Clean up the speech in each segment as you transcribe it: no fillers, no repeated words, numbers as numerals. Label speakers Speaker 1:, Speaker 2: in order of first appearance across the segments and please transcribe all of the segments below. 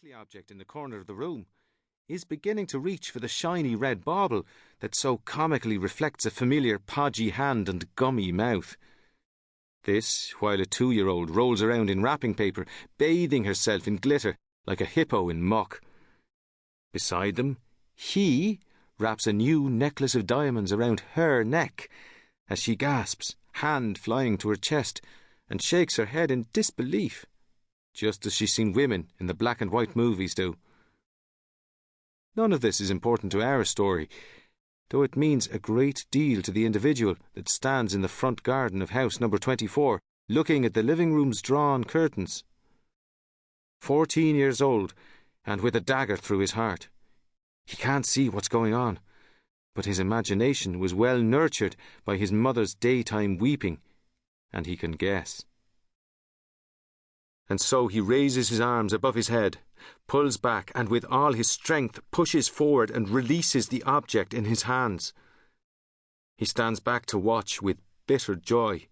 Speaker 1: prickly object in the corner of the room, is beginning to reach for the shiny red bauble that so comically reflects a familiar podgy hand and gummy mouth. This, while a 2-year-old rolls around in wrapping paper, bathing herself in glitter like a hippo in muck. Beside them, he wraps a new necklace of diamonds around her neck as she gasps, hand flying to her chest, and shakes her head in disbelief, just as she's seen women in the black and white movies do. None of this is important to our story, though it means a great deal to the individual that stands in the front garden of house number 24, looking at the living room's drawn curtains. 14 years old, and with a dagger through his heart. He can't see what's going on, but his imagination was well nurtured by his mother's daytime weeping, and he can guess. And so he raises his arms above his head, pulls back, and with all his strength pushes forward and releases the object in his hands. He stands back to watch with bitter joy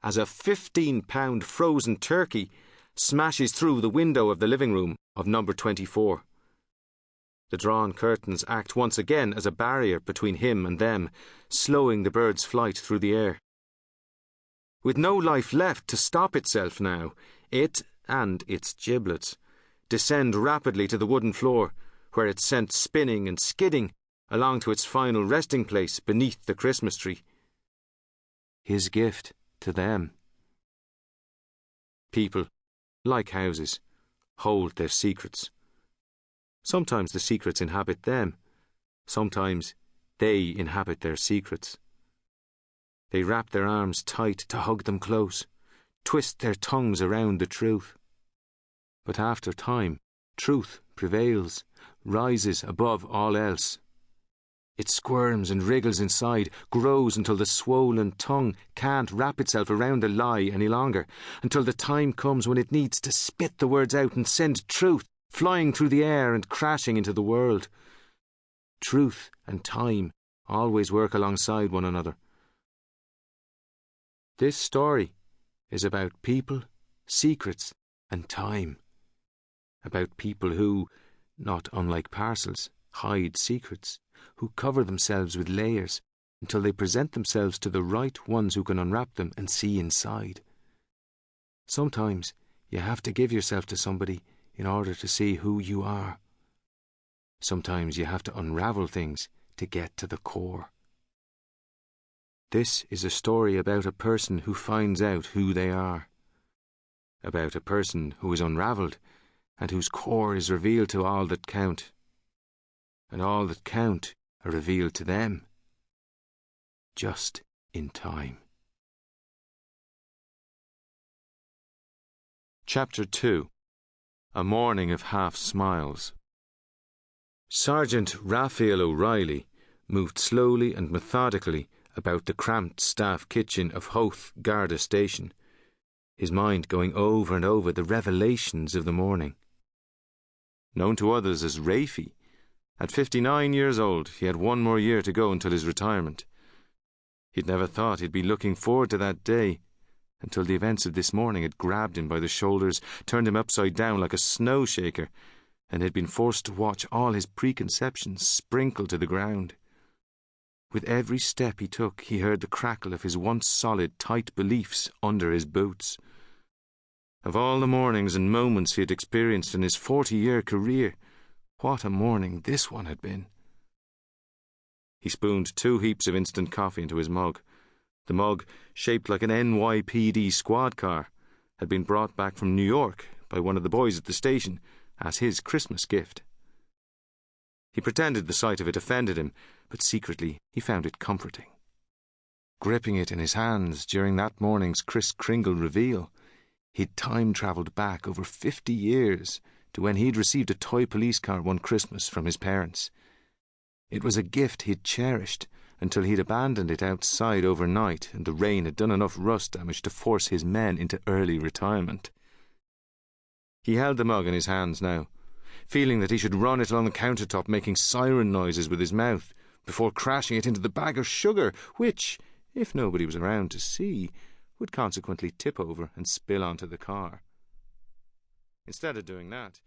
Speaker 1: as a 15-pound frozen turkey smashes through the window of the living room of number 24. The drawn curtains act once again as a barrier between him and them, slowing the bird's flight through the air. With no life left to stop itself now, it and its giblets descend rapidly to the wooden floor, where it's sent spinning and skidding along to its final resting place beneath the Christmas tree. His gift to them. People, like houses, hold their secrets. Sometimes the secrets inhabit them. Sometimes they inhabit their secrets. They wrap their arms tight to hug them close, twist their tongues around the truth. But after time, truth prevails, rises above all else. It squirms and wriggles inside, grows until the swollen tongue can't wrap itself around the lie any longer, until the time comes when it needs to spit the words out and send truth flying through the air and crashing into the world. Truth and time always work alongside one another. This story is about people, secrets, and time. About people who, not unlike parcels, hide secrets, who cover themselves with layers until they present themselves to the right ones who can unwrap them and see inside. Sometimes you have to give yourself to somebody in order to see who you are. Sometimes you have to unravel things to get to the core. This is a story about a person who finds out who they are. About a person who is unravelled and whose core is revealed to all that count. And all that count are revealed to them. Just in time. Chapter 2. A Morning of Half Smiles. Sergeant Raphael O'Reilly moved slowly and methodically about the cramped staff kitchen of Howth Garda Station, his mind going over and over the revelations of the morning. Known to others as Rafie, at 59 years old he had 1 more year to go until his retirement. He'd never thought he'd be looking forward to that day, until the events of this morning had grabbed him by the shoulders, turned him upside down like a snow shaker, and had been forced to watch all his preconceptions sprinkle to the ground. With every step he took, he heard the crackle of his once solid, tight beliefs under his boots. Of all the mornings and moments he had experienced in his 40-year career, what a morning this one had been. He spooned 2 heaps of instant coffee into his mug. The mug, shaped like an NYPD squad car, had been brought back from New York by one of the boys at the station as his Christmas gift. He pretended the sight of it offended him, but secretly he found it comforting. Gripping it in his hands during that morning's Kris Kringle reveal, he'd time-travelled back over 50 years to when he'd received a toy police car one Christmas from his parents. It was a gift he'd cherished until he'd abandoned it outside overnight and the rain had done enough rust damage to force his men into early retirement. He held the mug in his hands now, feeling that he should run it along the countertop making siren noises with his mouth before crashing it into the bag of sugar which, if nobody was around to see, would consequently tip over and spill onto the car. Instead of doing that,